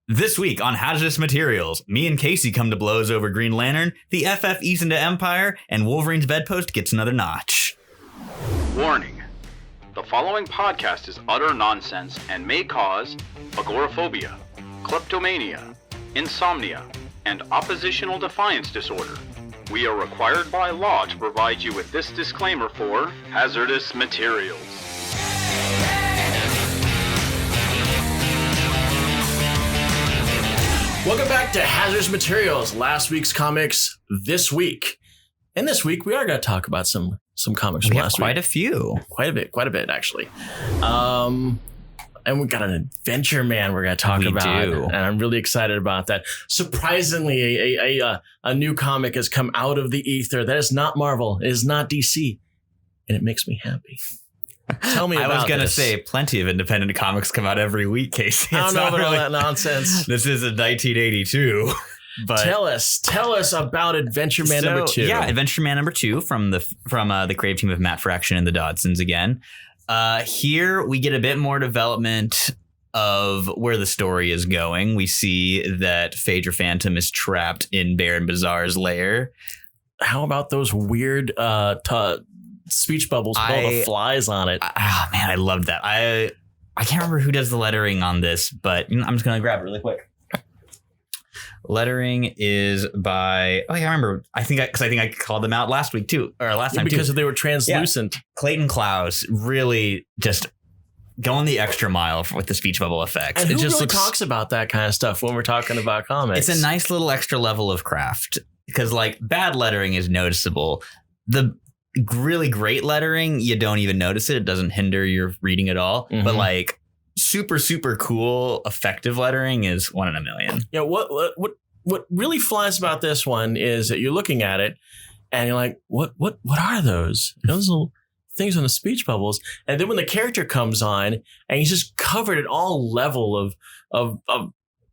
This week on Hazardous Materials, me and Casey come to blows over Green Lantern, the FF eats into Empyre, and Wolverine's bedpost gets another notch. Warning. The following podcast is utter nonsense and may cause agoraphobia, kleptomania, insomnia, and oppositional defiance disorder. We are required by law to provide you with this disclaimer for hazardous materials. Welcome back to Hazardous Materials, last week's comics this week. And this week, we are going to talk about some comics from last week. Quite a few. Quite a bit, actually. And we got an Adventureman we're going to talk about. Do. And I'm really excited about that. Surprisingly, a new comic has come out of the ether. That is not Marvel. It is not DC. And it makes me happy. Tell me about this. I was going to say plenty of independent comics come out every week, Casey. I don't know about all that nonsense. This is a 1982. But tell us about Adventureman number 2. Yeah, Adventureman number 2 from the creative team of Matt Fraction and the Dodsons again. Here we get a bit more development of where the story is going. We see that Phaedra Phantom is trapped in Baron Bazaar's lair. How about those weird speech bubbles with all the flies on it? Oh man, I loved that. I can't remember who does the lettering on this, but I'm just gonna grab it really quick. Lettering is by I remember. I think I called them out last week too, or last time because too. They were translucent. Yeah. Clayton Klaus really just going the extra mile with the speech bubble effects. And who really talks about that kind of stuff when we're talking about comics? It's a nice little extra level of craft because like bad lettering is noticeable. The really great lettering, you don't even notice it. It doesn't hinder your reading at all. Mm-hmm. But like super, super cool, effective lettering is 1 in a million. Yeah. What really flies about this one is that you're looking at it and you're like, what are those? Those little things on the speech bubbles. And then when the character comes on and he's just covered at all level of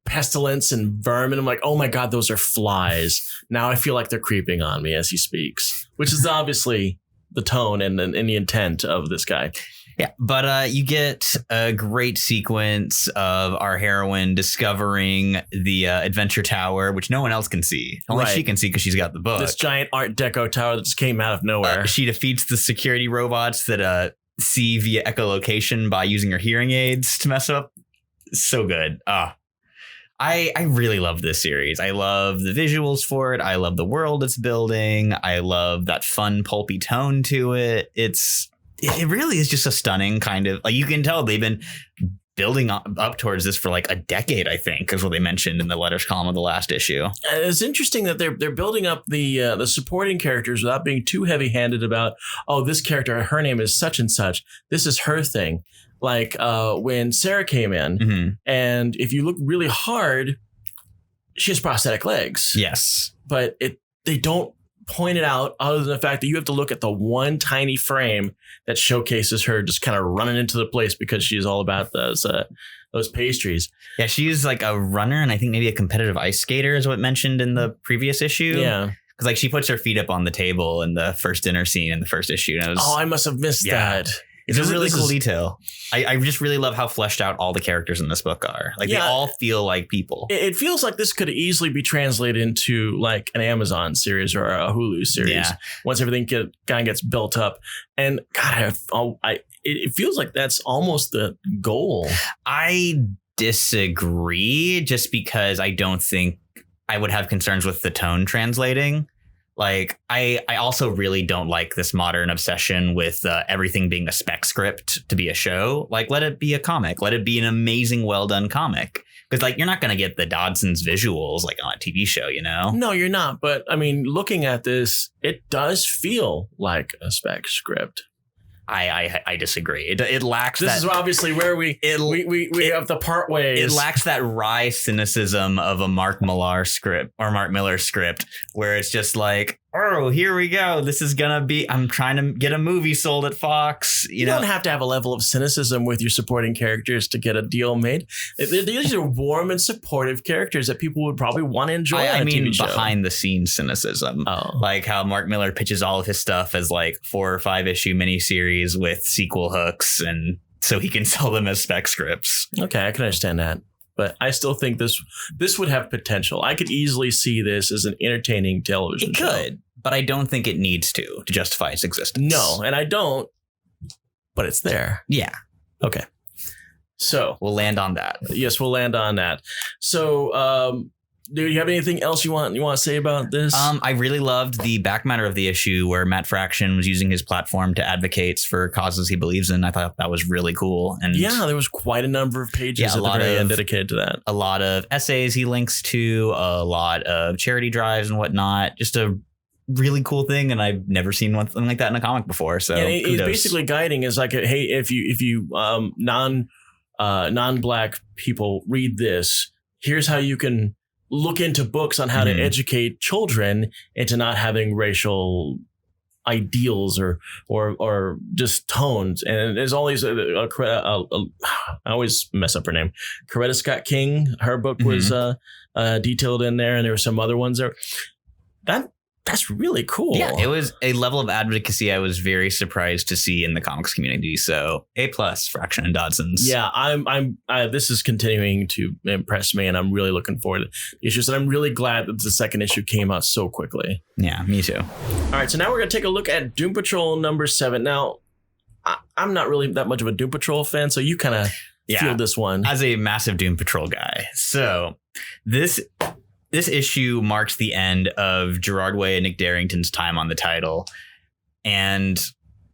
pestilence and vermin, I'm like, oh my God, those are flies. Now I feel like they're creeping on me as he speaks, which is obviously the tone and the intent of this guy. Yeah, but you get a great sequence of our heroine discovering the Adventure Tower, which no one else can see. Only she can see because she's got the book. This giant Art Deco tower that just came out of nowhere. She defeats the security robots that see via echolocation by using her hearing aids to mess up. So good. I really love this series. I love the visuals for it. I love the world it's building. I love that fun, pulpy tone to it. It really is just a stunning kind of, like, you can tell they've been building up towards this for like a decade, I think, is what they mentioned in the letters column of the last issue. It's interesting that they're building up the supporting characters without being too heavy-handed about, oh, this character, her name is such and such. This is her thing. Like when Sarah came in, mm-hmm. and if you look really hard, she has prosthetic legs. Yes. But they don't point it out other than the fact that you have to look at the one tiny frame that showcases her just kind of running into the place because she's all about those pastries. Yeah, she's like a runner and I think maybe a competitive ice skater is what mentioned in the previous issue. Yeah. Because like she puts her feet up on the table in the first dinner scene in the first issue. And I must have missed that. It's a really cool detail. I just really love how fleshed out all the characters in this book are. Like they all feel like people. It feels like this could easily be translated into like an Amazon series or a Hulu series once everything kind of gets built up. And God, it feels like that's almost the goal. I disagree just because I don't think I would have concerns with the tone translating. Like, I also really don't like this modern obsession with everything being a spec script to be a show. Like, let it be a comic. Let it be an amazing, well-done comic. Because, like, you're not going to get the Dodson's visuals, like, on a TV show, you know? No, you're not. But, I mean, looking at this, it does feel like a spec script. I disagree. It lacks this is obviously where we have the part ways. It lacks that wry cynicism of a Mark Millar script or Mark Miller script where it's just like, oh, here we go. This is going to be, I'm trying to get a movie sold at Fox. You know? Don't have to have a level of cynicism with your supporting characters to get a deal made. These are warm and supportive characters that people would probably want to enjoy. I mean, TV show. Behind the scenes cynicism, like how Mark Miller pitches all of his stuff as like 4 or 5 issue miniseries with sequel hooks and so he can sell them as spec scripts. Okay, I can understand that. But I still think this would have potential. I could easily see this as an entertaining television show. It could, but I don't think it needs to justify its existence. No, and I don't, but it's there. Yeah. Okay. So We'll land on that. yes, we'll land on that. So, do you have anything else you want to say about this? I really loved the back matter of the issue where Matt Fraction was using his platform to advocate for causes he believes in. I thought that was really cool. And yeah, there was quite a number of pages at the very end dedicated to that. A lot of essays he links to, a lot of charity drives and whatnot. Just a really cool thing, and I've never seen one thing like that in a comic before. So yeah, he's basically guiding is like, hey, if you non-black people read this, here's how you can look into books on how to educate children into not having racial ideals or just tones. And there's always I always mess up her name. Coretta Scott King. Her book was detailed in there, and there were some other ones there. That's really cool. Yeah, it was a level of advocacy I was very surprised to see in the comics community. So A+ Fraction and Dodson's. Yeah, this is continuing to impress me, and I'm really looking forward to the issues. And I'm really glad that the second issue came out so quickly. Yeah, me too. All right, so now we're gonna take a look at Doom Patrol number 7. Now, I'm not really that much of a Doom Patrol fan, so you kind of feel this one as a massive Doom Patrol guy. So this issue marks the end of Gerard Way and Nick Derington's time on the title, and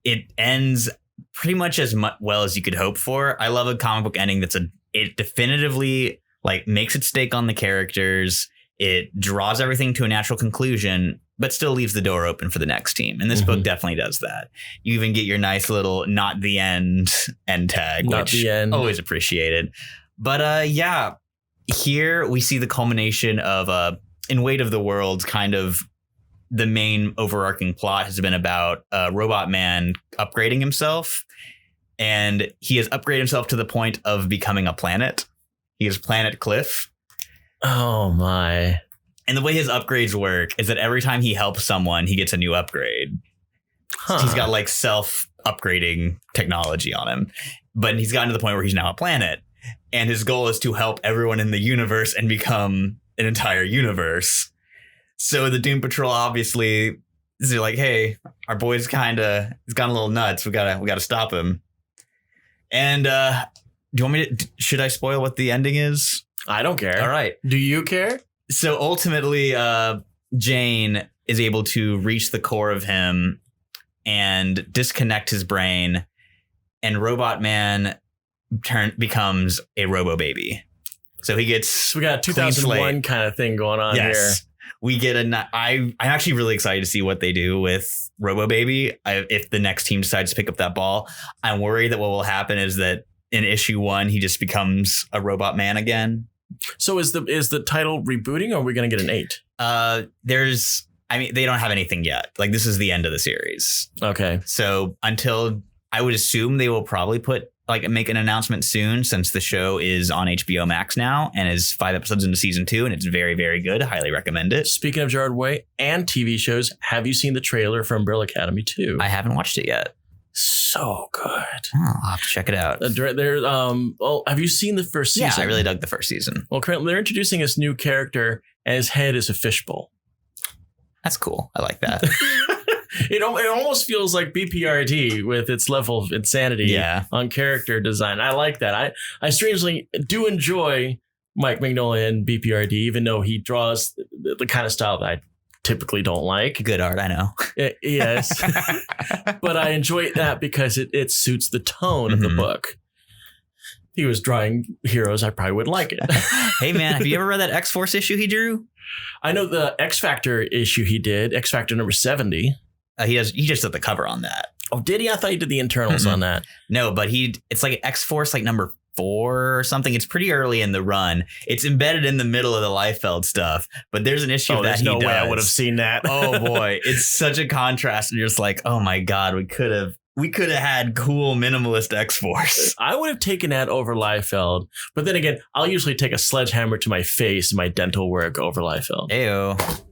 it ends pretty much as well as you could hope for. I love a comic book ending it definitively like makes its stake on the characters. It draws everything to a natural conclusion, but still leaves the door open for the next team. And this book definitely does that. You even get your nice little "not the end" tag, not which the end. Always appreciated. But yeah. Here we see the culmination of in Weight of the Worlds, kind of the main overarching plot has been about Robot Man upgrading himself. And he has upgraded himself to the point of becoming a planet. He is Planet Cliff. Oh, my. And the way his upgrades work is that every time he helps someone, he gets a new upgrade. Huh. He's got like self-upgrading technology on him. But he's gotten to the point where he's now a planet. And his goal is to help everyone in the universe and become an entire universe. So the Doom Patrol obviously is like, hey, our boy's he's gone a little nuts. We gotta stop him. And do you want me to? Should I spoil what the ending is? I don't care. All right. Do you care? So ultimately, Jane is able to reach the core of him and disconnect his brain, and Robot Man becomes a robo baby. So he gets we got a 2001 kind of thing going on here. We get I'm actually really excited to see what they do with Robo Baby. If the next team decides to pick up that ball, I'm worried that what will happen is that in issue 1 he just becomes a Robot Man again. So is the title rebooting, or are we going to get an 8? They don't have anything yet. Like, this is the end of the series. Okay. So until, I would assume they will probably make an announcement soon, since the show is on HBO Max now and is 5 episodes into season 2, and it's very, very good. Highly recommend it. Speaking of Gerard Way and TV shows, have you seen the trailer for Umbrella Academy 2? I haven't watched it yet. So good. Oh, I'll have to check it out. Have you seen the first season? Yeah, I really dug the first season. Well, currently they're introducing this new character, and his head is a fishbowl. That's cool. I like that. It almost feels like BPRD with its level of insanity on character design. I like that. I strangely do enjoy Mike Mignola in BPRD, even though he draws the kind of style that I typically don't like. Good art, I know. Yes. But I enjoy that because it suits the tone of the book. If he was drawing heroes, I probably wouldn't like it. Hey, man, have you ever read that X-Force issue he drew? I know the X Factor issue he did, X Factor number 70. He just did the cover on that. Oh, did he? I thought he did the internals on that. No, but it's like X-Force, like number 4 or something. It's pretty early in the run. It's embedded in the middle of the Liefeld stuff, but there's an issue that he does. No way I would have seen that. Oh boy, it's such a contrast. And you're just like, oh my God, we could have had cool minimalist X-Force. I would have taken that over Liefeld, but then again, I'll usually take a sledgehammer to my face and my dental work over Liefeld. Ayo.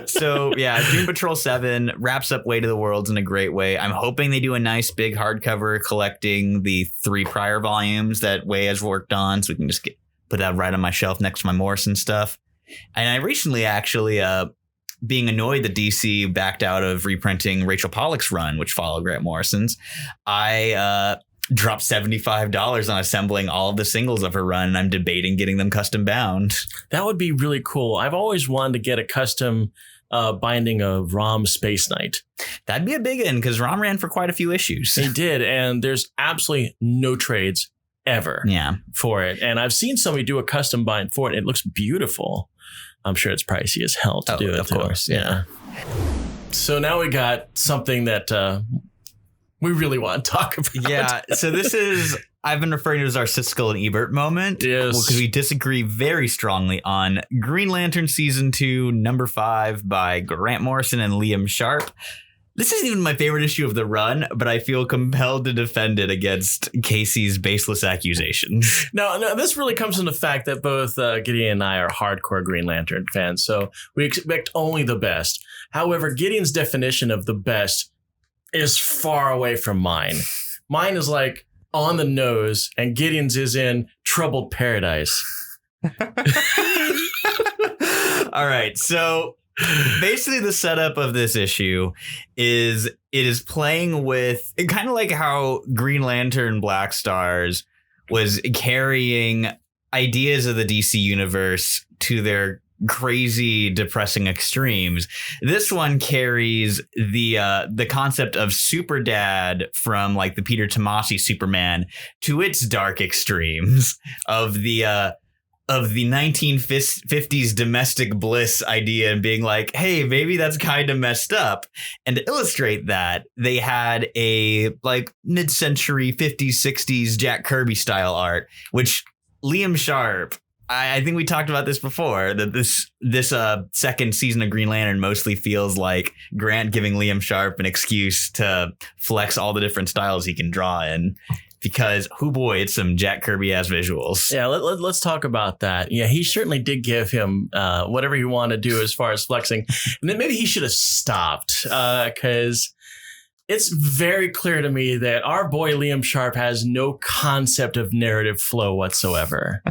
So yeah, Doom Patrol 7 wraps up Way to the Worlds in a great way. I'm hoping they do a nice big hardcover collecting the 3 prior volumes that Way has worked on, so we can just put that right on my shelf next to my Morrison stuff. And I recently actually being annoyed that DC backed out of reprinting Rachel Pollack's run, which followed Grant Morrison's, I dropped $75 on assembling all of the singles of her run, and I'm debating getting them custom bound. That would be really cool. I've always wanted to get a custom binding of Rom Space Knight. That'd be a big one, because Rom ran for quite a few issues. He did, and there's absolutely no trades ever for it. And I've seen somebody do a custom bind for it. It looks beautiful. I'm sure it's pricey as hell to do it. Of course, yeah. So now we got something that we really want to talk about. Yeah, so this is, I've been referring to as our Siskel and Ebert moment. Yes. Because we disagree very strongly on Green Lantern Season 2, number 5 by Grant Morrison and Liam Sharp. This isn't even my favorite issue of the run, but I feel compelled to defend it against Casey's baseless accusations. No, this really comes from the fact that both Gideon and I are hardcore Green Lantern fans, so we expect only the best. However, Gideon's definition of the best is far away from mine. Mine is like on the nose, and Gideon's is in troubled paradise. All right, so basically the setup of this issue is it is playing with kind of like how Green Lantern Black Stars was carrying ideas of the DC universe to their crazy, depressing extremes. This one carries the concept of Super Dad from like the Peter Tomasi Superman to its dark extremes of the 1950s domestic bliss idea and being like, hey, maybe that's kind of messed up. And to illustrate that, they had a like mid-century 50s, 60s Jack Kirby style art, which Liam Sharp, I think we talked about this before, that this second season of Green Lantern mostly feels like Grant giving Liam Sharp an excuse to flex all the different styles he can draw in. Because, oh boy, it's some Jack Kirby-ass visuals. Yeah, let's talk about that. Yeah, he certainly did give him whatever he wanted to do as far as flexing. And then maybe he should have stopped because it's very clear to me that our boy Liam Sharp has no concept of narrative flow whatsoever.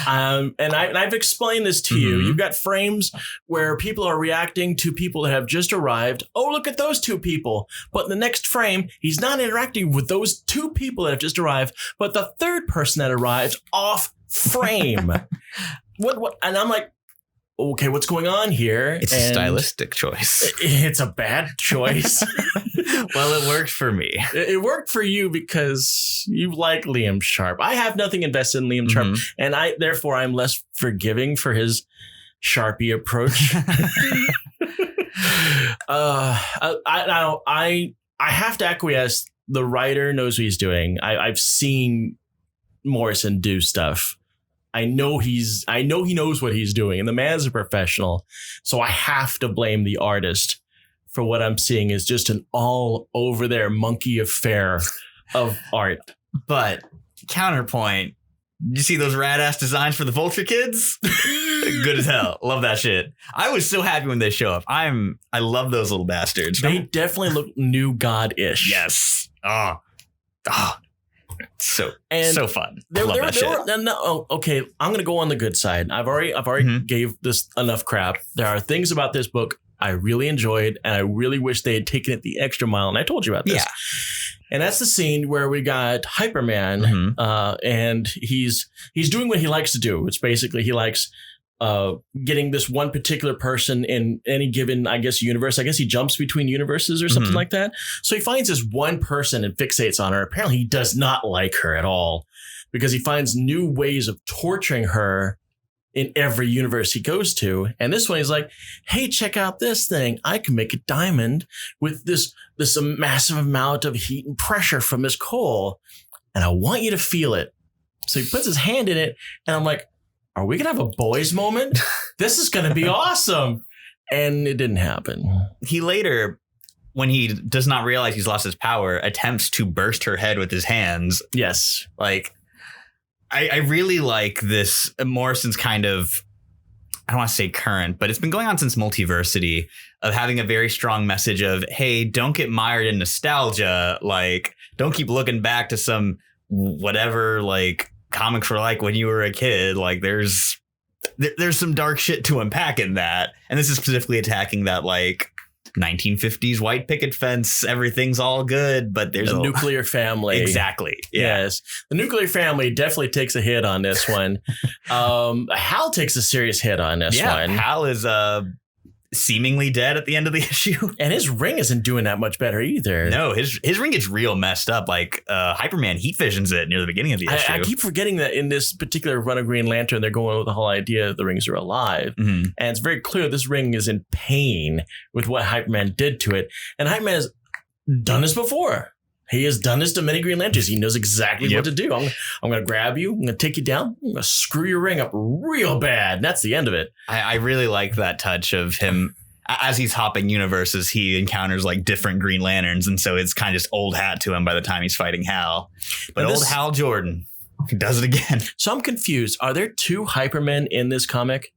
And I've explained this to you. You've got frames where people are reacting to people that have just arrived. Oh, look at those 2 people. But in the next frame, he's not interacting with those 2 people that have just arrived, but the third person that arrives off frame. What? And I'm like, okay, what's going on here? It's a stylistic choice. It's a bad choice. Well, it worked for me. It worked for you because you like Liam Sharp. I have nothing invested in Liam Sharp, and therefore I'm less forgiving for his Sharpie approach. I have to acquiesce. The writer knows what he's doing. I've seen Morrison do stuff. I know he knows what he's doing, and the man's a professional. So I have to blame the artist for what I'm seeing is just an all over there monkey affair of art. But counterpoint, you see those rad ass designs for the Vulture kids? Good as hell. Love that shit. I was so happy when they show up. I love those little bastards. They definitely look New God-ish. Yes. So fun. Love that shit. Okay, I'm gonna go on the good side. I've already gave this enough crap. There are things about this book I really enjoyed, and I really wish they had taken it the extra mile. And I told you about this. Yeah. And that's the scene where we got Hyperman, and he's doing what he likes to do. It's basically he likes getting this one particular person in any given, I guess, universe. I guess he jumps between universes or something like that. So he finds this one person and fixates on her. Apparently he does not like her at all because he finds new ways of torturing her in every universe he goes to. And this one, he's like, hey, check out this thing. I can make a diamond with this massive amount of heat and pressure from this coal. And I want you to feel it. So he puts his hand in it. And I'm like, are we going to have a boys moment? This is going to be awesome. And it didn't happen. He later, when he does not realize he's lost his power, attempts to burst her head with his hands. Yes. Like, I really like this Morrison's kind of I don't want to say current, but it's been going on since Multiversity, of having a very strong message of, hey, don't get mired in nostalgia. Like, don't keep looking back to some whatever, like, comics were like when you were a kid. Like, there's some dark shit to unpack in that. And this is specifically attacking that, like, 1950s white picket fence. Everything's all good, but there's a nuclear family. Exactly. Yeah. Yes. The nuclear family definitely takes a hit on this one. Hal takes a serious hit on this one. Hal is seemingly dead at the end of the issue. And his ring isn't doing that much better either. No, his ring gets real messed up. Like Hyperman heat visions it near the beginning of the issue. I keep forgetting that in this particular run of Green Lantern, they're going with the whole idea the rings are alive. Mm-hmm. And it's very clear this ring is in pain with what Hyperman did to it. And Hyperman has done this before. He has done this to many Green Lanterns. He knows exactly what to do. I'm going to grab you. I'm going to take you down. I'm going to screw your ring up real bad. And that's the end of it. I really like that touch of him. As he's hopping universes, he encounters like different Green Lanterns. And so it's kind of just old hat to him by the time he's fighting Hal. But old Hal Jordan, he does it again. So I'm confused. Are there two Hypermen in this comic?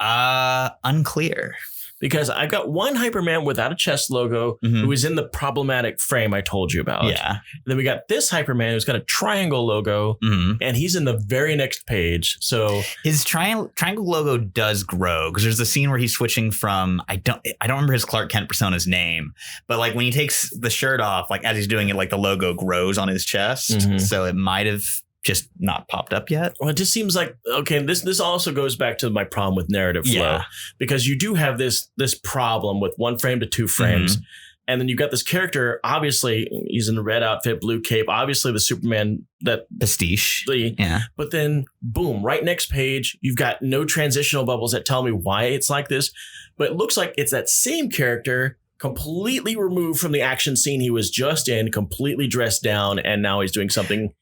Unclear. Because I got one Hyperman without a chest logo who is in the problematic frame I told you about. Yeah. And then we got this Hyperman who's got a triangle logo and he's in the very next page. So his triangle logo does grow because there's a scene where he's switching from I don't remember his Clark Kent persona's name, but like when he takes the shirt off, like as he's doing it, like the logo grows on his chest. So it might have just not popped up yet. Well, it just seems like, okay, this also goes back to my problem with narrative flow, because you do have this problem with one frame to two frames. And then you've got this character, obviously he's in a red outfit, blue cape, obviously the Superman that pastiche. Yeah. But then boom, right next page, you've got no transitional bubbles that tell me why it's like this. But it looks like it's that same character completely removed from the action scene he was just in, completely dressed down, and now he's doing something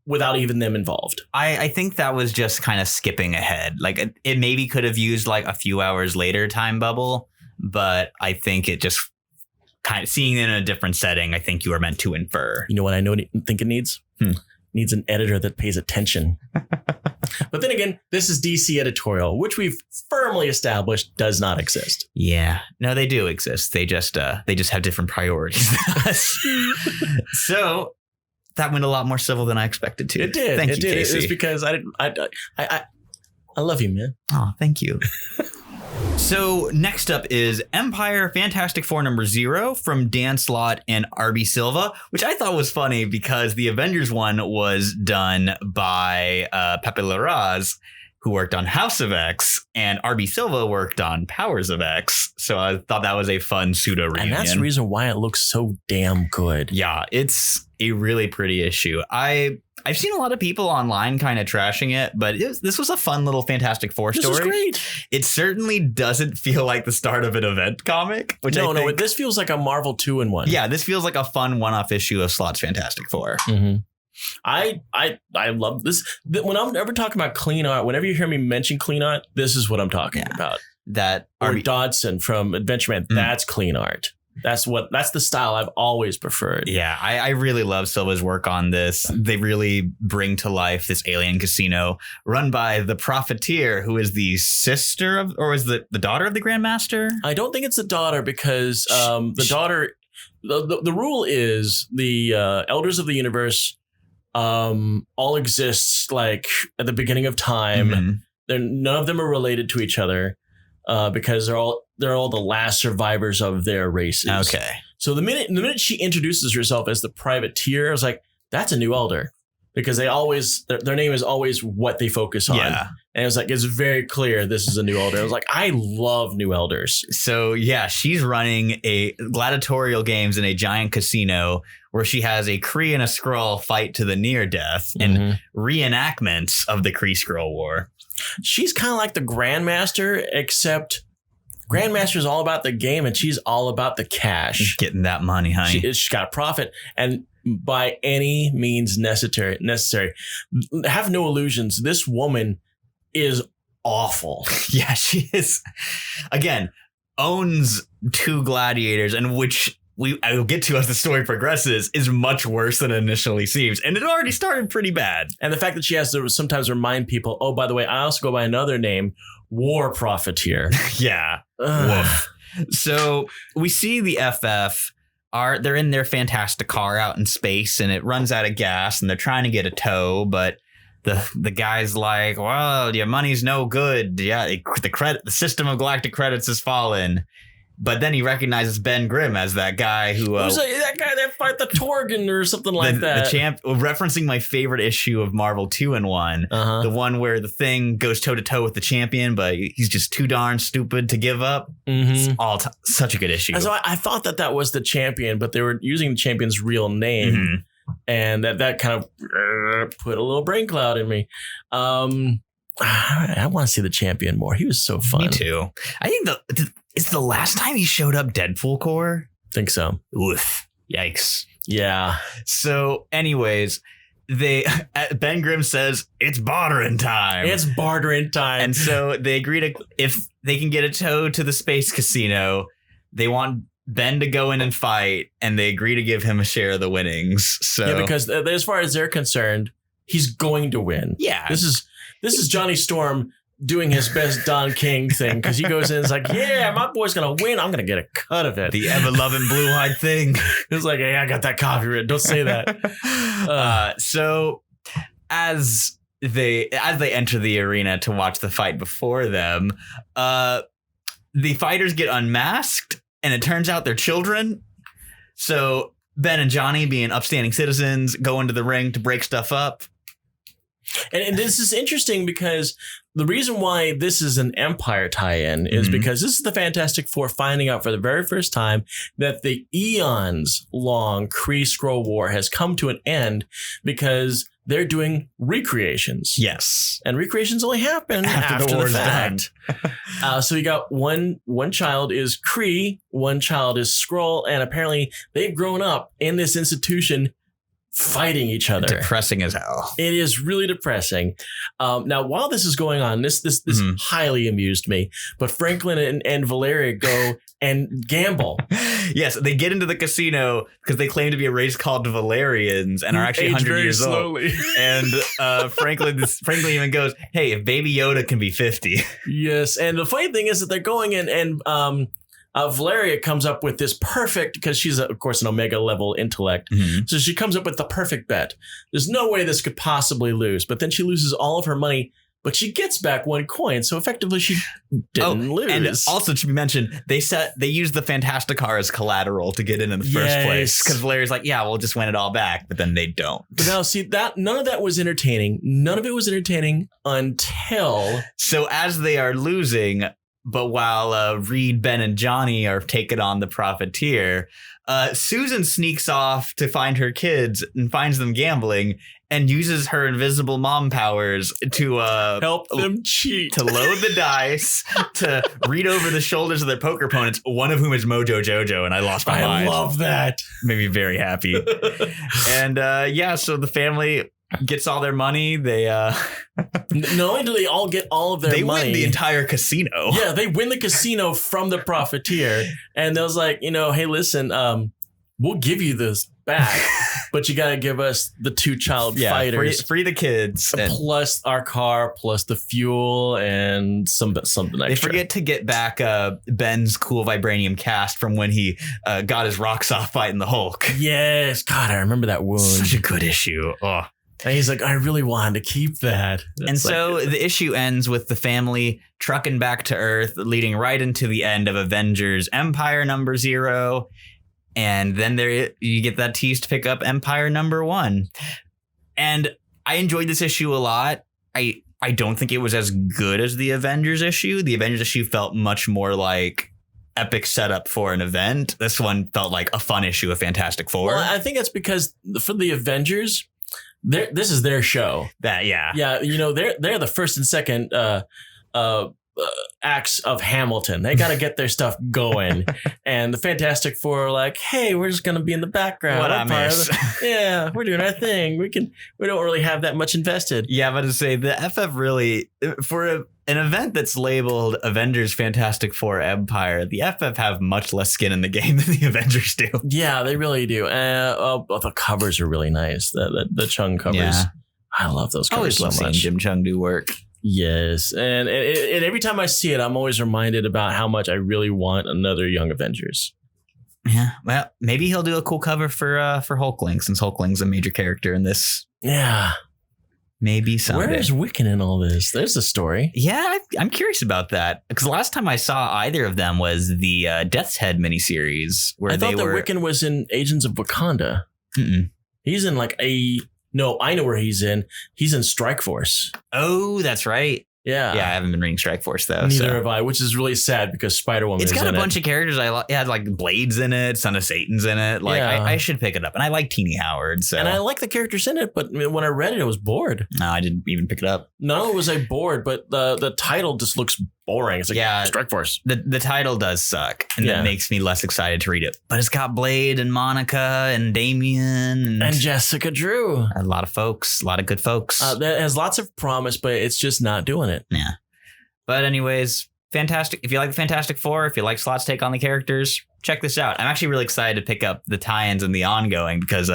without even them involved. I think that was just kind of skipping ahead. Like it maybe could have used like a few hours later time bubble, but I think it just kind of seeing it in a different setting. I think you are meant to infer. You know what I think it needs? Needs an editor that pays attention. But then again, this is DC editorial, which we've firmly established does not exist. Yeah, no, they do exist. They just have different priorities than us. So that went a lot more civil than I expected to. It did. Thank you, Casey. It's because I love you, man. Oh, thank you. So next up is Empyre Fantastic Four #0 from Dan Slott and RB Silva, which I thought was funny because the Avengers one was done by Pepe Larraz, who worked on House of X, and RB Silva worked on Powers of X. So I thought that was a fun pseudo reunion. And that's the reason why it looks so damn good. Yeah, it's a really pretty issue. I've seen a lot of people online kind of trashing it, but this was a fun little Fantastic Four story. This was great. It certainly doesn't feel like the start of an event comic. Which No, this feels like a Marvel 2-in-1. Yeah, this feels like a fun one-off issue of Slott's Fantastic Four. I love this. When I'm ever talking about clean art, whenever you hear me mention clean art, this is what I'm talking about. That or Dodson from Adventureman, that's clean art. That's the style I've always preferred. Yeah, I really love Silva's work on this. They really bring to life this alien casino run by the Profiteer, who is the sister of, or is the daughter of the Grandmaster? I don't think it's the daughter because the daughter, the rule is the elders of the universe all exist like at the beginning of time. None of them are related to each other because they're all the last survivors of their races. Okay. So the minute she introduces herself as the Privateer, I was like, that's a new elder, because they always their name is always what they focus on. Yeah. And it was like, it's very clear this is a new elder. I was like, I love new elders. So yeah, she's running a gladiatorial games in a giant casino where she has a Kree and a Skrull fight to the near death and reenactments of the Kree-Skrull War. She's kind of like the Grandmaster, except Grandmaster's all about the game and she's all about the cash. Getting that money, honey. She's got a profit, and by any means necessary. Have no illusions. This woman is awful. Yeah, she is. Again, owns two gladiators, and which I will get to as the story progresses, is much worse than it initially seems. And it already started pretty bad. And the fact that she has to sometimes remind people, oh, by the way, I also go by another name, War Profiteer. Yeah. Woof. So we see the FF they're in their fantastic car out in space, and it runs out of gas, and they're trying to get a tow, but the guy's like, well, your money's no good. Yeah, the system of galactic credits has fallen. But then he recognizes Ben Grimm as that guy who... that guy that fight the Torgan or something like that. The champ, referencing my favorite issue of Marvel 2-in-1, the one where the Thing goes toe-to-toe with the champion, but he's just too darn stupid to give up. Mm-hmm. Such a good issue. And so I thought that was the champion, but they were using the champion's real name. Mm-hmm. And that kind of put a little brain cloud in me. I want to see the champion more. He was so fun. Me too. I think it's the last time he showed up Deadpool Corps. Think so. Oof. Yikes. Yeah. So anyways, Ben Grimm says it's bartering time. It's bartering time. And so they agree to, if they can get a tow to the space casino, they want Ben to go in and fight, and they agree to give him a share of the winnings. So yeah, because as far as they're concerned, he's going to win. Yeah. This is Johnny Storm doing his best Don King thing, because he goes in and is like, yeah, my boy's going to win. I'm going to get a cut of it. The ever-loving blue-eyed Thing. It's like, hey, I got that copyright. Don't say that. So as they enter the arena to watch the fight before them, the fighters get unmasked, and it turns out they're children. So Ben and Johnny, being upstanding citizens, go into the ring to break stuff up. And this is interesting because the reason why this is an Empyre tie-in is because this is the Fantastic Four finding out for the very first time that the eons-long Kree-Skrull War has come to an end because they're doing recreations. Yes. And recreations only happen after the war's fact. So you got one child is Kree, one child is Skrull, and apparently they've grown up in this institution fighting each other. Depressing as hell. It is really depressing. Now, while this is going on, this highly amused me. But Franklin and Valeria go and gamble. Yes, they get into the casino because they claim to be a race called Valerians and are actually 100 years slowly. Old. And Franklin even goes, hey, if Baby Yoda can be 50. Yes, and the funny thing is that they're going in and Valeria comes up with this perfect, because she's, of course, an Omega level intellect. Mm-hmm. So she comes up with the perfect bet. There's no way this could possibly lose. But then she loses all of her money, but she gets back one coin. So effectively, she didn't lose. And also, to be mentioned, they used the Fantastic Car as collateral to get in the first place. Because Valeria's like, yeah, we'll just win it all back. But then they don't. But now, see, none of that was entertaining. None of it was entertaining until... So as they are losing... But while Reed, Ben, and Johnny are taking on the Profiteer, Susan sneaks off to find her kids and finds them gambling and uses her invisible mom powers to help them cheat, to load the dice, to read over the shoulders of their poker opponents, one of whom is Mojo Jojo, and I lost my mind. I love that. Made me very happy. And so the family gets all their money. They not only do they all get all of their money, they win the entire casino. Yeah, they win the casino from the Profiteer, and they was like, hey, listen, we'll give you this back, but you got to give us the two child fighters, free the kids, plus our car, plus the fuel, and something extra. They forget to get back Ben's cool vibranium cast from when he got his rocks off fighting the Hulk. Yes, God, I remember that wound. Such a good issue. Oh. And he's like, I really wanted to keep that. And so the issue ends with the family trucking back to Earth, leading right into the end of Avengers Empyre #0. And then you get that tease to pick up Empyre #1. And I enjoyed this issue a lot. I don't think it was as good as the Avengers issue. The Avengers issue felt much more like epic setup for an event. This one felt like a fun issue of Fantastic Four. Well, I think that's because for the Avengers... this is their show. Yeah. They're the first and second acts of Hamilton. They got to get their stuff going. And the Fantastic Four are like, hey, we're just going to be in the background. What I miss. Yeah, we're doing our thing. We don't really have that much invested. Yeah, but to say the FF really, for an event that's labeled Avengers Fantastic Four Empyre, the FF have much less skin in the game than the Avengers do. Yeah, they really do. The covers are really nice. The Cheung covers. Yeah. I love those covers so much. Jim Cheung do work. Yes, and every time I see it, I'm always reminded about how much I really want another Young Avengers. Yeah, well, maybe he'll do a cool cover for Hulkling, since Hulkling's a major character in this. Yeah, maybe someday. Where's Wiccan in all this? There's the story. Yeah, I'm curious about that because the last time I saw either of them was the Death's Head miniseries, where I thought that Wiccan was in Agents of Wakanda. Mm-mm. He's in like No, I know where he's in. He's in Strike Force. Oh, that's right. Yeah. Yeah, I haven't been reading Strike Force, though. Neither have I, which is really sad because Spider-Woman is in it. It's got a bunch of characters. It had like Blades in it. Son of Satan's in it. Like, yeah. I should pick it up. And I like Teenie Howard. So. And I like the characters in it, but when I read it, I was bored. No, I didn't even pick it up. Not only was I bored, but the title just looks boring. It's like Strike Force. The title does suck. And that makes me less excited to read it. But it's got Blade and Monica and Damien. And Jessica Drew. A lot of folks. A lot of good folks. That has lots of promise, but it's just not doing it. Yeah. But anyways, fantastic. If you like the Fantastic Four, if you like Slott's take on the characters, check this out. I'm actually really excited to pick up the tie-ins and the ongoing because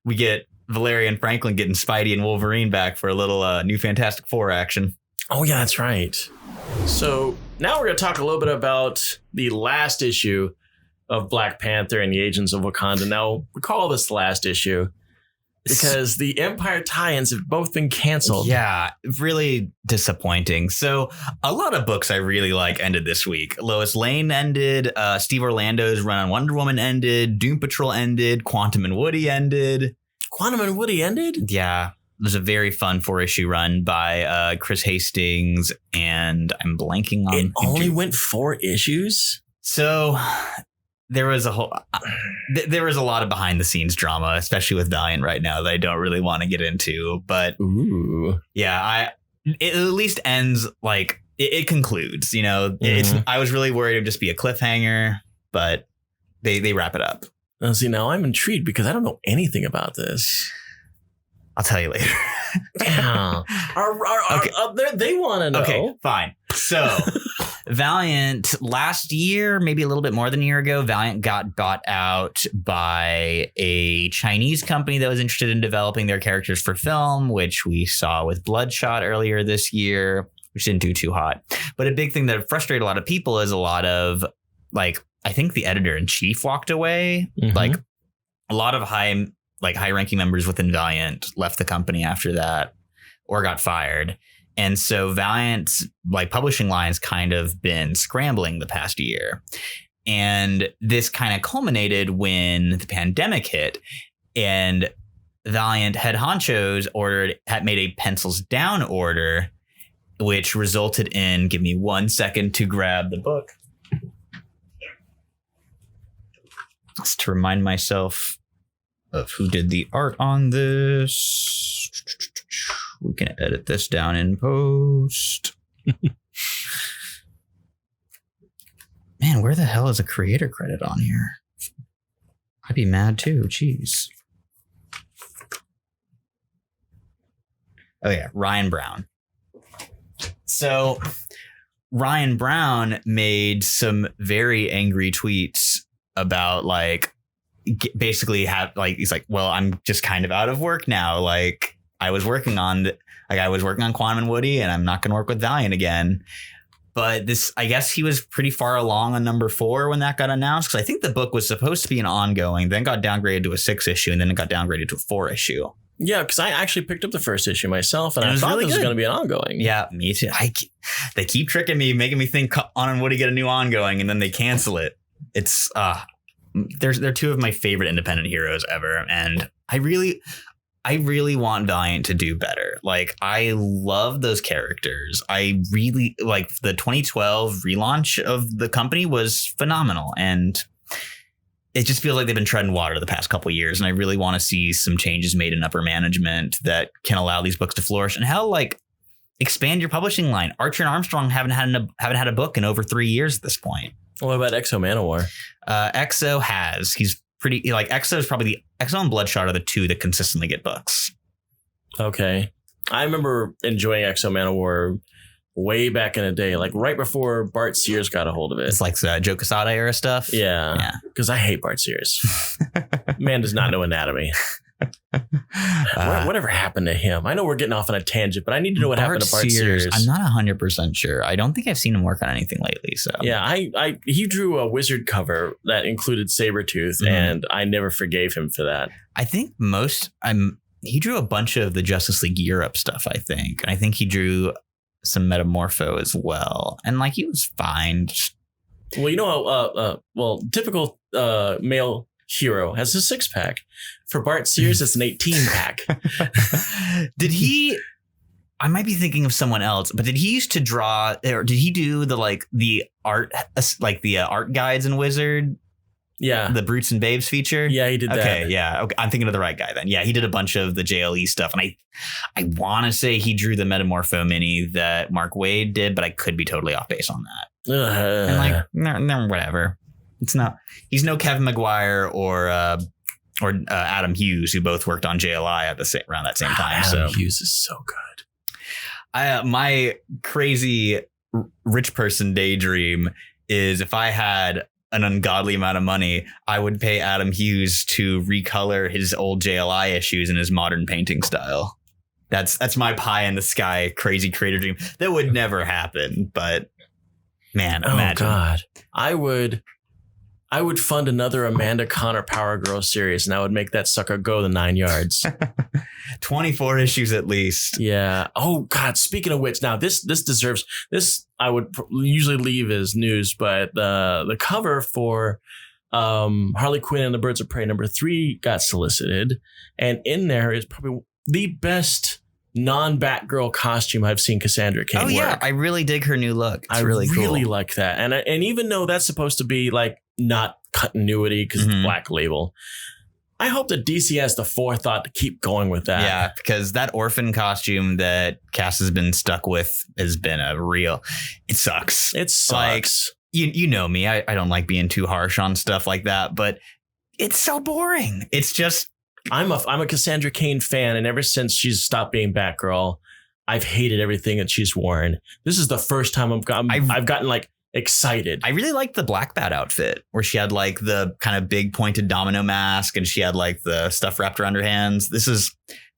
we get Valerian Franklin getting Spidey and Wolverine back for a little new Fantastic Four action. Oh, yeah, that's right. So now we're going to talk a little bit about the last issue of Black Panther and the Agents of Wakanda. Now, we call this the last issue because the Empyre tie-ins have both been canceled. Yeah, really disappointing. So a lot of books I really like ended this week. Lois Lane ended. Steve Orlando's run on Wonder Woman ended. DoomPatrol ended. Quantum and Woody ended. Quantum and Woody ended? Yeah. It was a very fun 4-issue run by Chris Hastings, and I'm blanking on... It only went 4 issues? So... There was a lot of behind the scenes drama, especially with Valiant right now, that I don't really want to get into. But yeah, it at least ends like it concludes. You know, I was really worried it'd just be a cliffhanger, but they wrap it up. See, now I'm intrigued because I don't know anything about this. I'll tell you later. Yeah. They want to know. Okay, fine. So Valiant last year, maybe a little bit more than a year ago, Valiant got bought out by a Chinese company that was interested in developing their characters for film, which we saw with Bloodshot earlier this year, which didn't do too hot. But a big thing that frustrated a lot of people is a lot of like, I think the editor in chief walked away. Mm-hmm. Like a lot of high-ranking members within Valiant left the company after that or got fired. And so Valiant's publishing line's kind of been scrambling the past year. And this kind of culminated when the pandemic hit and Valiant head honchos had made a pencils down order, which resulted in, give me 1 second to grab the book. Just to remind myself of who did the art on this. We can edit this down in post. Man, where the hell is a creator credit on here? I'd be mad too. Jeez. Oh yeah, Ryan Brown. So Ryan Brown made some very angry tweets about basically he's like, well, I'm just kind of out of work now. I was working on Quantum and Woody, and I'm not going to work with Valiant again. But I guess he was pretty far along on number 4 when that got announced, because I think the book was supposed to be an ongoing, then got downgraded to a 6-issue, and then it got downgraded to a 4-issue. Yeah, because I actually picked up the first issue myself, and I thought this was going to be an ongoing. Yeah, me too. They keep tricking me, making me think On and Woody get a new ongoing, and then they cancel it. It's they're two of my favorite independent heroes ever, and I really want Valiant to do better. I love those characters. I really the 2012 relaunch of the company was phenomenal, and it just feels like they've been treading water the past couple of years. And I really want to see some changes made in upper management that can allow these books to flourish. And how expand your publishing line. Archer and Armstrong haven't had a book in over 3 years at this point. What about Exo Manowar? Exo has. He's pretty like Exo is probably Exo and Bloodshot are the two that consistently get books. Okay. I remember enjoying Exo Manowar way back in the day, like right before Bart Sears got a hold of it. It's like Joe Quesada era stuff. Yeah. Because I hate Bart Sears. Man does not know anatomy. Whatever happened to him? I know we're getting off on a tangent, but I need to know what happened to Bart Sears. I'm not 100% sure. I don't think I've seen him work on anything lately. So yeah, he drew a Wizard cover that included Sabretooth, and I never forgave him for that. I think he drew a bunch of the Justice League Europe stuff. I think he drew some Metamorpho as well, and like he was fine. Well, typical male hero has a 6-pack. For Bart Sears, it's an 18-pack. Did he? I might be thinking of someone else, but did he used to draw, or did he do the art, like the art guides in Wizard? Yeah, the Brutes and Babes feature. Yeah, he did that. Okay, yeah, okay, I'm thinking of the right guy then. Yeah, he did a bunch of the JLE stuff, and I want to say he drew the Metamorpho mini that Mark Waid did, but I could be totally off base on that. And like, no, whatever. It's not. He's no Kevin McGuire or Adam Hughes, who both worked on JLI around that same time. Adam Hughes is so good. My crazy rich person daydream is if I had an ungodly amount of money, I would pay Adam Hughes to recolor his old JLI issues in his modern painting style. That's my pie in the sky crazy creator dream. That would never happen, but man, imagine. Oh God, I would fund another Amanda Connor Power Girl series, and I would make that sucker go the 9 yards. 24 issues at least. Yeah. Oh God. Speaking of which, now this deserves this. I would usually leave as news, but the cover for Harley Quinn and the Birds of Prey #3 got solicited, and in there is probably the best non-Batgirl costume I've seen Cassandra Cain work. Yeah, I really dig her new look. It's really cool. I really like that, and even though that's supposed to be like not continuity because it's Black Label, I hope that DC has the forethought to keep going with that. Yeah, because that orphan costume that Cass has been stuck with has been it sucks. It sucks. Like, you know me, I don't like being too harsh on stuff like that, but it's so boring. It's just, I'm a Cassandra Cain fan, and ever since she's stopped being Batgirl, I've hated everything that she's worn. This is the first time I've gotten like excited. I really liked the Black Bat outfit where she had like the kind of big pointed domino mask and she had like the stuff wrapped around her hands.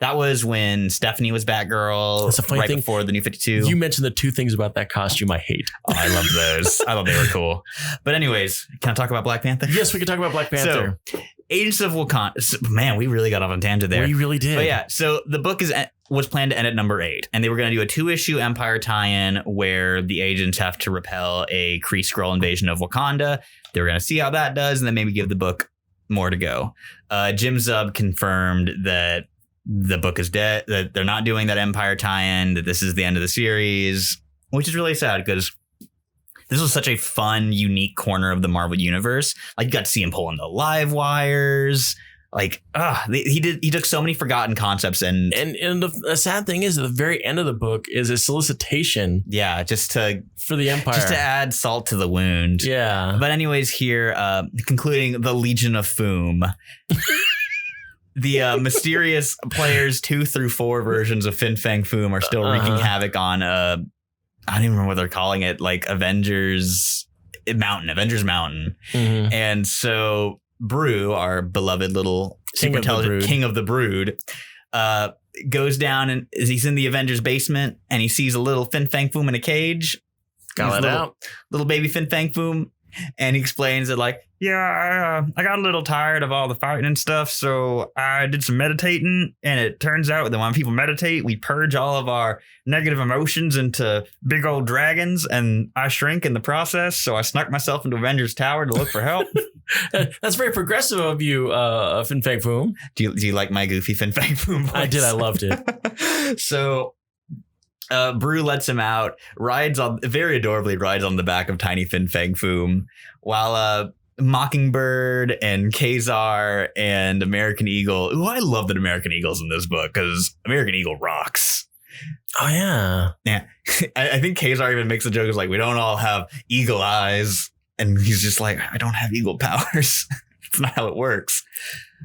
That was when Stephanie was Batgirl. That's a funny thing. Before the New 52. You mentioned the two things about that costume I hate. Oh, I love those. I thought they were cool. But anyways, can I talk about Black Panther? Yes, we can talk about Black Panther. So, Agents of Wakanda. Man, we really got off on a tangent there. We really did. But yeah, so the book was planned to end at #8, and they were going to do a 2-issue Empyre tie-in where the agents have to repel a Kree Skrull invasion of Wakanda. They were going to see how that does, and then maybe give the book more to go. Jim Zub confirmed that the book is dead, that they're not doing that Empyre tie-in, that this is the end of the series, which is really sad because this was such a fun, unique corner of the Marvel universe. Like, you got to see him pulling the live wires. Like, he took so many forgotten concepts and the sad thing is at the very end of the book is a solicitation. Yeah, for the Empyre, just to add salt to the wound. Yeah. But anyways, here concluding the Legion of Foom. The mysterious players 2 through 4 versions of Fin Fang Foom are still wreaking havoc on I don't even remember what they're calling it, like Avengers Mountain. Mm-hmm. And so Brew, our beloved little super intelligent king of the brood, goes down and he's in the Avengers basement and he sees a little Fin Fang Foom in a cage. Got it out. Little baby Fin Fang Foom. And he explains that like, yeah, I got a little tired of all the fighting and stuff. So I did some meditating, and it turns out that when people meditate, we purge all of our negative emotions into big old dragons, and I shrink in the process. So I snuck myself into Avengers Tower to look for help. That's very progressive of you, Fin Fang Foom. Do you like my goofy Fin Fang Foom voice? I did. I loved it. So Brew lets him out, very adorably rides on the back of tiny Fin Fang Foom, while Mockingbird and Kazar and American Eagle. Ooh, I love that American Eagle's in this book because American Eagle rocks. Oh, yeah. Yeah. I think Cassara even makes a joke. Is like, we don't all have eagle eyes. And he's just like, I don't have eagle powers. It's not how it works.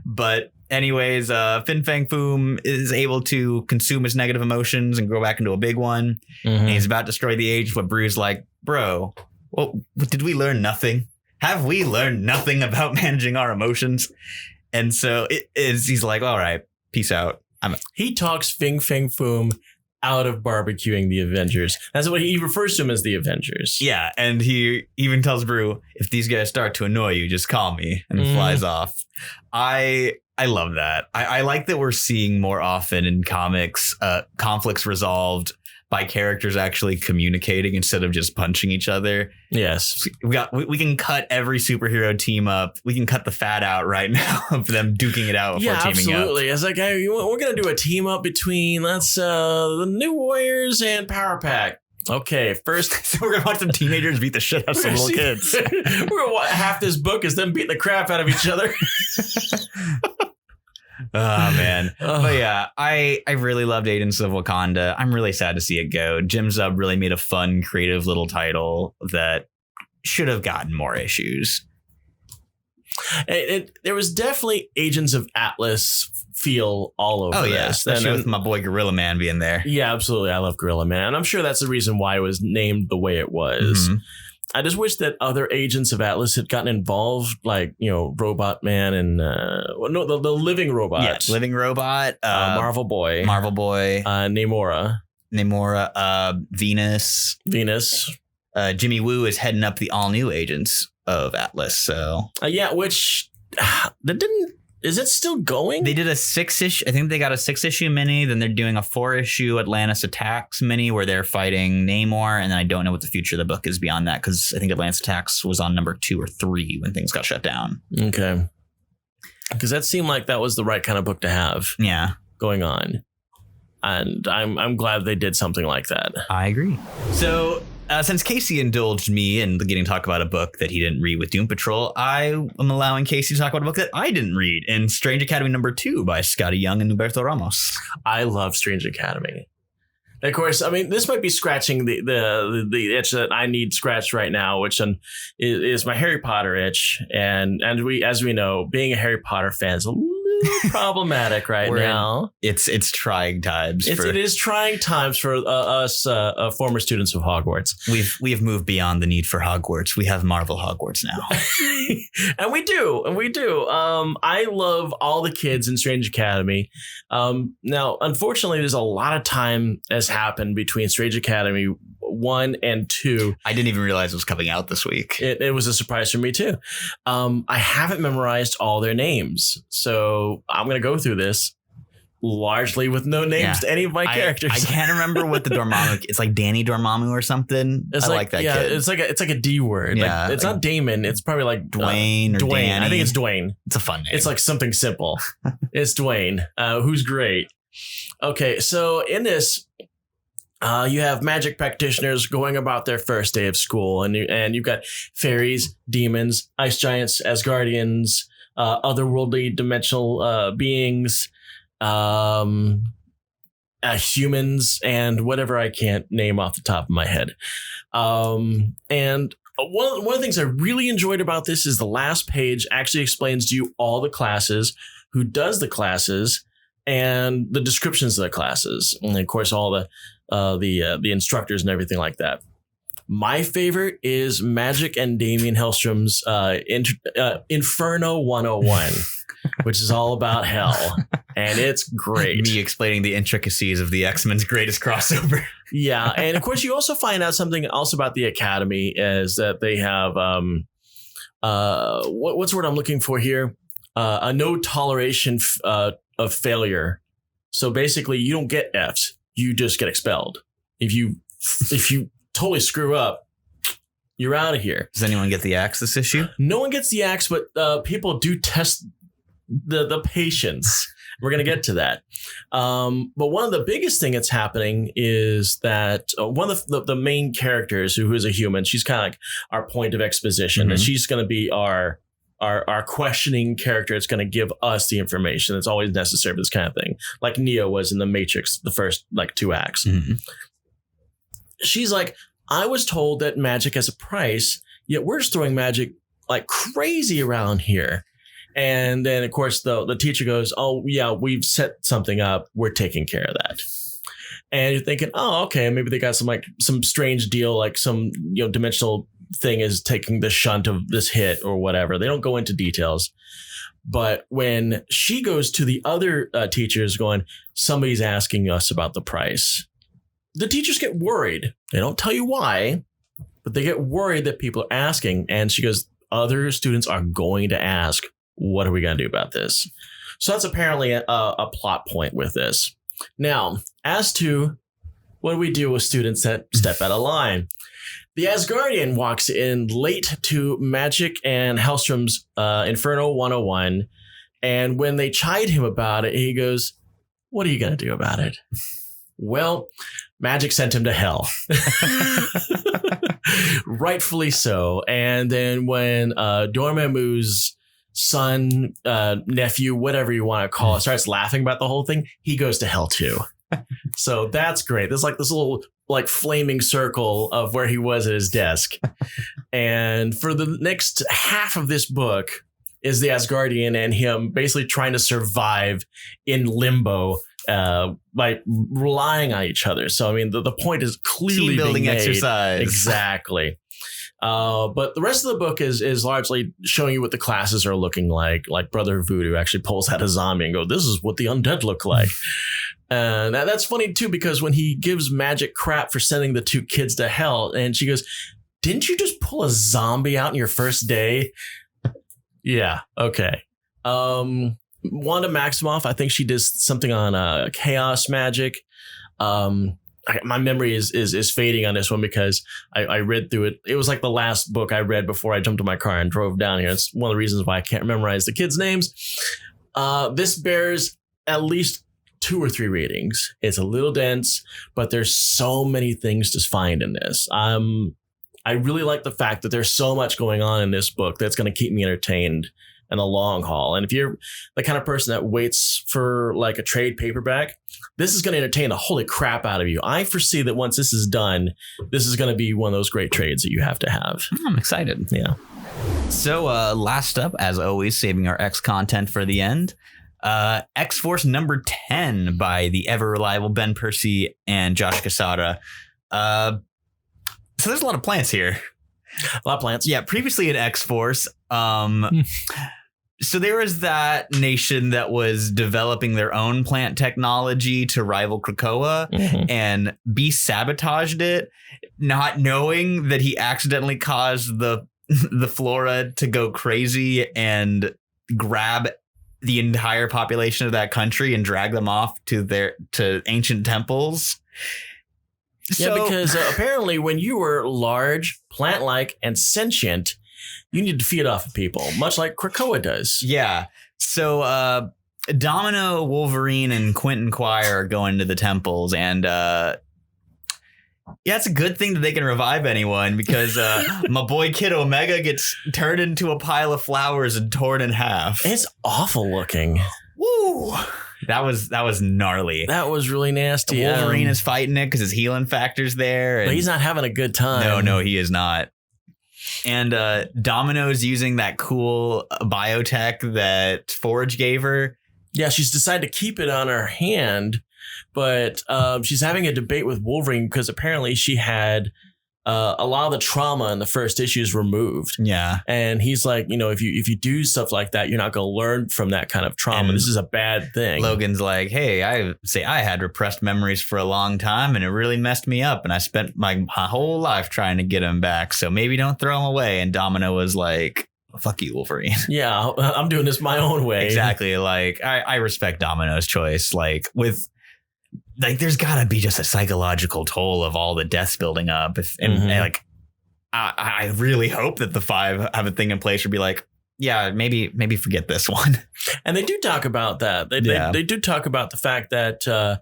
But anyways, Fin Fang Foom is able to consume his negative emotions and grow back into a big one. And he's about to destroy the age. But Bru's like, bro, well, did we learn nothing? Have we learned nothing about managing our emotions? And so he's like, all right, peace out. He talks Fin Fang Foom out of barbecuing the Avengers. That's what he refers to them as, the Avengers. Yeah, and he even tells Bru, if these guys start to annoy you, just call me, and flies off. I love that. I like that we're seeing more often in comics conflicts resolved by characters actually communicating instead of just punching each other. Yes. We can cut every superhero team up. We can cut the fat out right now of them duking it out before teaming absolutely. up. It's like, hey, we're going to do a team up between the New Warriors and Power Pack. Okay, first. So we're going to watch some teenagers beat the shit out of some little kids. We're going to half this book is them beating the crap out of each other. Oh, man. But yeah, I really loved Agents of Wakanda. I'm really sad to see it go. Jim Zub really made a fun, creative little title that should have gotten more issues. There was definitely Agents of Atlas feel all over this. Especially with my boy Gorilla Man being there. Yeah, absolutely. I love Gorilla Man. I'm sure that's the reason why it was named the way it was. Mm-hmm. I just wish that other Agents of Atlas had gotten involved, like, Robot Man and the Living Robot. Yeah, Living Robot. Marvel Boy. Namora. Venus. Jimmy Woo is heading up the all new Agents of Atlas. So which that didn't. Is it still going? They did a 6-issue. I think they got a 6-issue mini. Then they're doing a 4-issue Atlantis Attacks mini where they're fighting Namor. And then I don't know what the future of the book is beyond that, because I think Atlantis Attacks was on number 2 or 3 when things got shut down. Okay. Because that seemed like that was the right kind of book to have. Yeah. Going on. And I'm glad they did something like that. I agree. So since Casey indulged me in getting to talk about a book that he didn't read with DoomPatrol, I am allowing Casey to talk about a book that I didn't read in Strange Academy number 2 by Skottie Young and Humberto Ramos. I love Strange Academy. Of course, I mean, this might be scratching the itch that I need scratched right now, which is my Harry Potter itch. And as we know, being a Harry Potter fan is a little problematic right now. It's trying times. It is trying times for us former students of Hogwarts. We've moved beyond the need for Hogwarts. We have Marvel Hogwarts now. And we do. I love all the kids in Strange Academy. Now, unfortunately, there's a lot of time has happened between Strange Academy 1 and 2. I didn't even realize it was coming out this week. It was a surprise for me too. I haven't memorized all their names, so I'm going to go through this largely with no names to any of my characters. I can't remember what the Dormammu. It's like Danny Dormammu or something. I like that kid. It's like a D word. Yeah, it's not Damon. It's probably like Dwayne or Danny. I think it's Dwayne. It's a fun name. It's like something simple. It's Dwayne, who's great. Okay, so in this, you have magic practitioners going about their first day of school, and you've got fairies, demons, ice giants, Asgardians, otherworldly dimensional beings, humans, and whatever I can't name off the top of my head. And one of the things I really enjoyed about this is the last page actually explains to you all the classes, who does the classes, and the descriptions of the classes, and of course all the instructors and everything like that. My favorite is Magic and Damien Hellstrom's Inferno 101, which is all about hell, and it's great. Me explaining the intricacies of the X-Men's greatest crossover. Yeah, and of course you also find out something else about the Academy, is that they have what's the word I'm looking for here? A no toleration of failure. So basically, you don't get Fs. You just get expelled. If you totally screw up, you're out of here. Does anyone get the axe this issue? No one gets the axe, but people do test the patience. We're going to get to that. But one of the biggest thing that's happening is that one of the main characters, who is a human, she's kind of like our point of exposition, and she's going to be our our questioning character that's going to give us the information that's always necessary for this kind of thing. Like Neo was in the Matrix, the first like 2 acts. Mm-hmm. She's like, I was told that magic has a price, yet we're just throwing magic like crazy around here. And then, of course, the teacher goes, oh, yeah, we've set something up. We're taking care of that. And you're thinking, oh, OK, maybe they got some strange deal, like some, dimensional thing is taking the shunt of this hit or whatever. They don't go into details. But when she goes to the other teachers going, somebody's asking us about the price, the teachers get worried. They don't tell you why, but they get worried that people are asking. And she goes, other students are going to ask, what are we going to do about this? So that's apparently a plot point with this. Now, as to what do we do with students that step out of line? The Asgardian walks in late to Magic and Hellstrom's Inferno 101. And when they chide him about it, he goes, what are you going to do about it? Well, Magic sent him to hell. Rightfully so. And then when Dormammu's son, nephew, whatever you want to call it, starts laughing about the whole thing, he goes to hell too. So that's great. There's like this little like flaming circle of where he was at his desk. And for the next half of this book is the Asgardian and him basically trying to survive in limbo by relying on each other. So, I mean, the point is clearly team building exercise. Exactly. But the rest of the book is largely showing you what the classes are looking like Brother Voodoo actually pulls out a zombie and go, this is what the undead look like. And that's funny, too, because when he gives Magic crap for sending the 2 kids to hell, and she goes, didn't you just pull a zombie out in your first day? Yeah. OK. Wanda Maximoff, I think she does something on chaos magic. My memory is fading on this one because I read through it. It was like the last book I read before I jumped in my car and drove down here. It's one of the reasons why I can't memorize the kids' names. This bears at least 2 or 3 readings. It's a little dense, but there's so many things to find in this. I really like the fact that there's so much going on in this book that's going to keep me entertained in the long haul. And if you're the kind of person that waits for like a trade paperback, this is going to entertain the holy crap out of you. I foresee that once this is done, this is going to be one of those great trades that you have to have. I'm excited. Yeah. So last up, as always, saving our X content for the end. X-Force number 10 by the ever reliable Ben Percy and Josh Cassara. So there's a lot of plants here. A lot of plants. Yeah. Previously in X-Force, so there was that nation that was developing their own plant technology to rival Krakoa, and Beast sabotaged it, not knowing that he accidentally caused the flora to go crazy and grab the entire population of that country and drag them off to ancient temples. Yeah, because apparently when you were large, plant-like, and sentient, you need to feed off of people, much like Krakoa does. Yeah. So Domino, Wolverine, and Quentin Quire are going to the temples, and it's a good thing that they can revive anyone, because my boy Kid Omega gets turned into a pile of flowers and torn in half. It's awful looking. Woo! That was gnarly. That was really nasty. Wolverine is fighting it because his healing factor's there. But he's not having a good time. No, he is not. And Domino's using that cool biotech that Forge gave her. Yeah, she's decided to keep it on her hand, but she's having a debate with Wolverine because apparently she had a lot of the trauma in the first issues removed. Yeah. And he's like, if you do stuff like that, you're not going to learn from that kind of trauma. And this is a bad thing. Logan's like, hey, I had repressed memories for a long time and it really messed me up. And I spent my whole life trying to get them back. So maybe don't throw them away. And Domino was like, fuck you, Wolverine. Yeah, I'm doing this my own way. Exactly. Like, I respect Domino's choice. There's gotta be just a psychological toll of all the deaths building up. I really hope that the 5 have a thing in place to be like, yeah, maybe forget this one. And they do talk about that. They do talk about the fact that the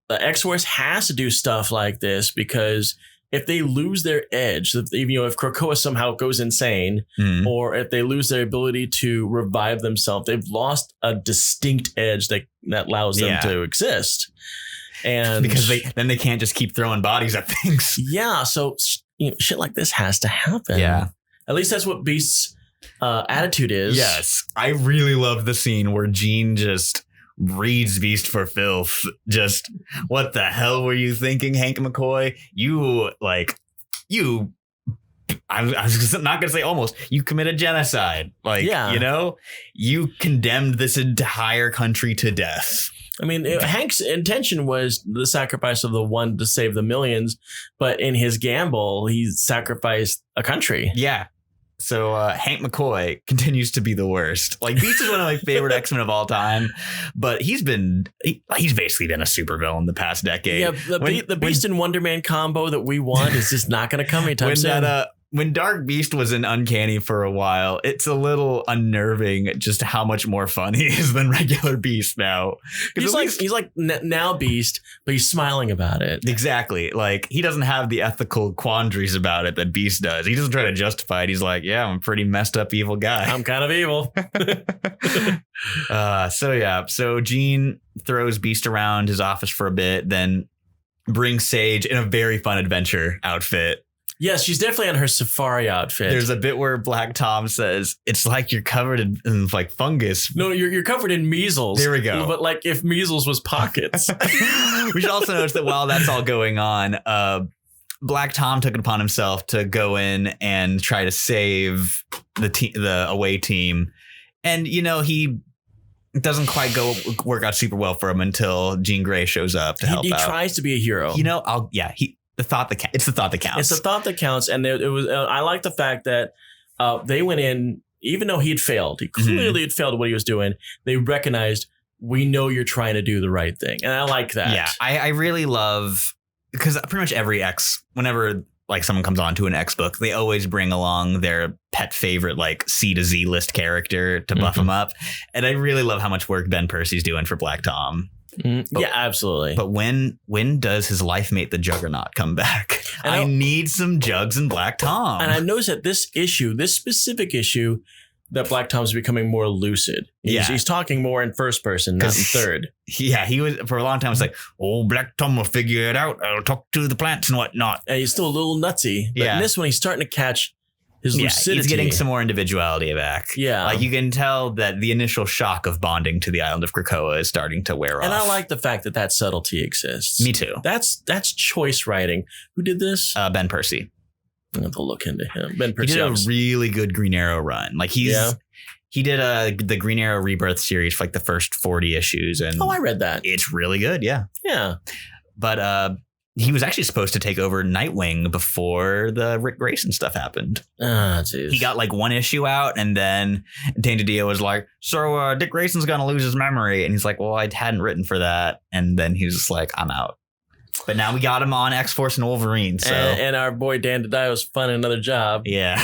X-Force has to do stuff like this because if they lose their edge, if Krakoa somehow goes insane, or if they lose their ability to revive themselves, they've lost a distinct edge that allows them to exist. And because they can't just keep throwing bodies at things. Yeah, so shit like this has to happen. Yeah, at least that's what Beast's attitude is. Yes, I really love the scene where Jean just reads Beast for filth. Just, what the hell were you thinking, Hank McCoy? I was not going to say almost. You committed genocide. You condemned this entire country to death. I mean, Hank's intention was the sacrifice of the one to save the millions, but in his gamble, he sacrificed a country. Yeah. So Hank McCoy continues to be the worst. Beast is one of my favorite X-Men of all time, but he's basically been a supervillain the past decade. Yeah, the Beast and Wonder Man combo that we want is just not going to come anytime soon. When Dark Beast was in Uncanny for a while, it's a little unnerving just how much more fun he is than regular Beast now. He's like now Beast, but he's smiling about it. Exactly. He doesn't have the ethical quandaries about it that Beast does. He doesn't try to justify it. He's like, yeah, I'm a pretty messed up evil guy. I'm kind of evil. So Jean throws Beast around his office for a bit, then brings Sage in a very fun adventure outfit. Yes, she's definitely on her safari outfit. There's a bit where Black Tom says, it's like you're covered in fungus. No, you're covered in measles. There we go. But if measles was pockets. We should also notice that while that's all going on, Black Tom took it upon himself to go in and try to save the away team. And, he doesn't quite work out super well for him until Jean Grey shows up to help out. He tries to be a hero. It's the thought that counts. It's the thought that counts. And it was. I like the fact that they went in, even though he clearly had failed at what he was doing. They recognized, we know you're trying to do the right thing. And I like that. Yeah, I really love, because pretty much every whenever someone comes onto an X book, they always bring along their pet favorite C to Z list character to buff them up. And I really love how much work Ben Percy's doing for Black Tom. Yeah, absolutely. But when does his life mate, the Juggernaut, come back? I need some Jugs and Black Tom. And I noticed that this specific issue, that Black Tom's becoming more lucid. He's talking more in first person, not in third. Yeah, he was for a long time. It's like, Black Tom will figure it out. I'll talk to the plants and whatnot. And he's still a little nutsy. But in this one, he's starting to catch his lucidity. He's getting some more individuality back. Yeah. You can tell that the initial shock of bonding to the island of Krakoa is starting to wear off. And I like the fact that subtlety exists. Me too. That's choice writing. Who did this? Ben Percy. I'm going to look into him. Ben Percy. He did a really good Green Arrow run. He did the Green Arrow Rebirth series for the first 40 issues. And I read that. It's really good. Yeah. Yeah. But he was actually supposed to take over Nightwing before the Rick Grayson stuff happened. Ah, jeez. He got one issue out, and then Dane DiDio was like, so Dick Grayson's going to lose his memory. And he's like, well, I hadn't written for that. And then he was just like, I'm out. But now we got him on X-Force and Wolverine. So and our boy Dan DiDio's finding another job. Yeah.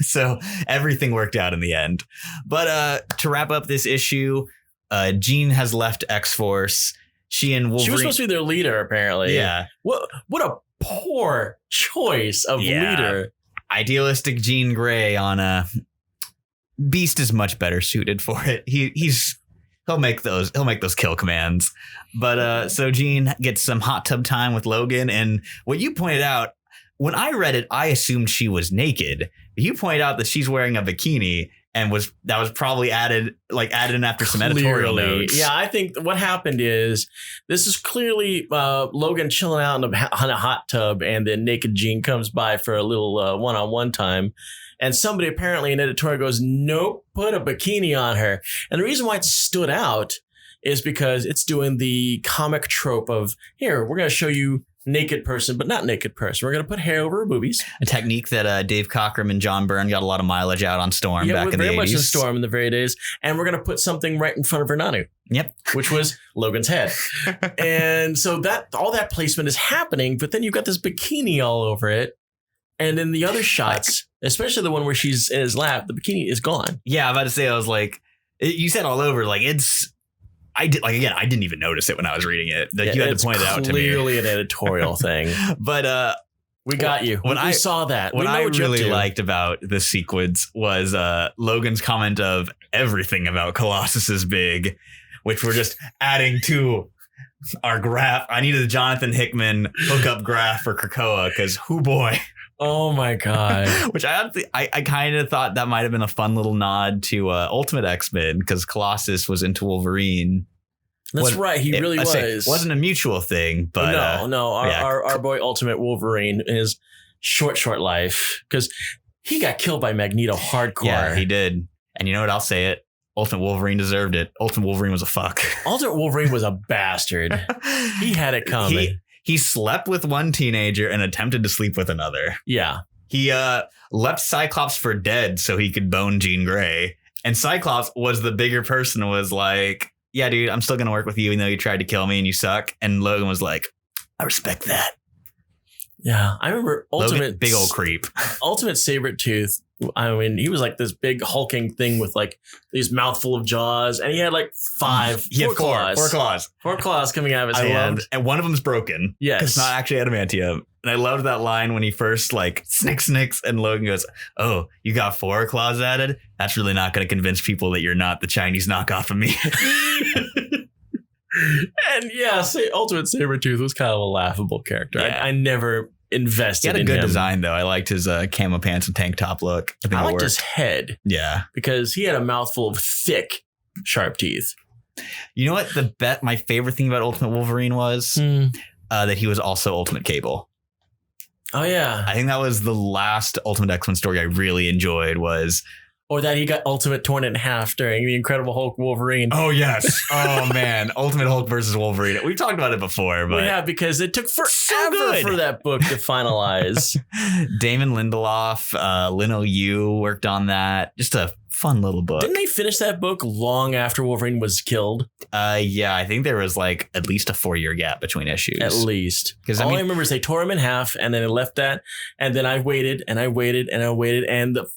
So everything worked out in the end. But to wrap up this issue, Jean has left X-Force. She and Wolverine. She was supposed to be their leader, apparently. Yeah. What a poor choice of leader. Idealistic Jean Grey on Beast is much better suited for it. He'll make those kill commands. But so Jean gets some hot tub time with Logan, and what you pointed out, when I read it, I assumed she was naked. You pointed out that she's wearing a bikini, and that was probably added in after some editorial notes. Yeah, I think what happened is this is clearly Logan chilling out in a hot tub, and then naked Jean comes by for a little one-on-one time. And somebody apparently in editorial goes, nope, put a bikini on her. And the reason why it stood out is because it's doing the comic trope of, here, we're going to show you naked person, but not naked person. We're going to put hair over her boobies. A technique that Dave Cockrum and John Byrne got a lot of mileage out on Storm back in the 80s. Very much in Storm in the very days. And we're going to put something right in front of her Nanu. Yep. Which was Logan's head. And so all that placement is happening, but then you've got this bikini all over it. And in the other shots, especially the one where she's in his lap, the bikini is gone. Yeah, I'm about to say, I was like, you said all over, I didn't even notice it when I was reading it. You had to point it out to me. Clearly an editorial thing. But We got you. We saw that. What I really liked about this sequence was Logan's comment of everything about Colossus is big, which we're just adding to our graph. I needed a Jonathan Hickman hookup graph for Krakoa because whoo boy. Oh my God. Which I kind of thought that might have been a fun little nod to Ultimate X-Men because Colossus was into Wolverine. That's right. He really was. It wasn't a mutual thing, but no. Our boy Ultimate Wolverine is short life because he got killed by Magneto hardcore. Yeah, he did. And you know what? I'll say it. Ultimate Wolverine deserved it. Ultimate Wolverine was a fuck. Ultimate Wolverine was a bastard. He had it coming. He slept with one teenager and attempted to sleep with another. Yeah. He left Cyclops for dead so he could bone Jean Grey. And Cyclops was the bigger person, was like, yeah, dude, I'm still going to work with you even though you tried to kill me and you suck. And Logan was like, I respect that. Yeah, I remember Ultimate big old creep. Ultimate Sabretooth. I mean, he was like this big hulking thing with like these mouthful of jaws, and he had like four claws. Four claws coming out of his hand. And one of them's broken. Yes. It's not actually adamantium. And I loved that line when he first like snicks, and Logan goes, oh, you got 4 claws added? That's really not going to convince people that you're not the Chinese knockoff of me. And yeah, Ultimate Sabretooth was kind of a laughable character. Yeah. I never invested in him. He had a good design, though. I liked his camo pants and tank top look. I liked his head. Yeah. Because he had a mouthful of thick, sharp teeth. You know what? My favorite thing about Ultimate Wolverine was that he was also Ultimate Cable. Oh, yeah. I think that was the last Ultimate X-Men story I really enjoyed was... Or that he got Ultimate torn in half during the Incredible Hulk Wolverine. Oh, yes. Oh, man. Ultimate Hulk versus Wolverine. We've talked about it before, but... Yeah, because it took forever for that book to finalize. Damon Lindelof, Lino Yu worked on that. Just a fun little book. Didn't they finish that book long after Wolverine was killed? Yeah, I think there was like at least a 4-year gap between issues. At least. Because I remember is they tore him in half and then they left that. And then I waited and I waited and I waited and the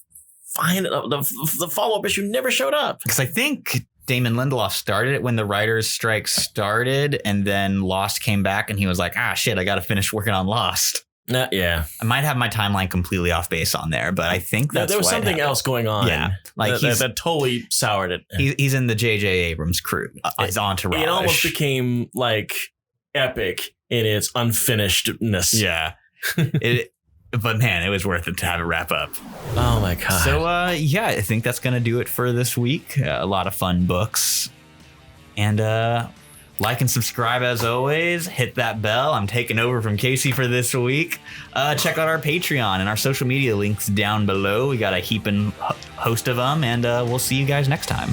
follow-up issue never showed up. Because I think Damon Lindelof started it when the writer's strike started, and then Lost came back, and he was like, shit, I got to finish working on Lost. Yeah. I might have my timeline completely off base on there, but I think that's there was something else going on. Yeah. Like that totally soured it. He's in the J.J. Abrams crew. His entourage. It almost became like epic in its unfinishedness. Yeah. But man, it was worth it to have it wrap up. Oh my God. So yeah, I think that's going to do it for this week. A lot of fun books. And like and subscribe as always. Hit that bell. I'm taking over from Casey for this week. Check out our Patreon and our social media links down below. We got a heaping host of them, and we'll see you guys next time.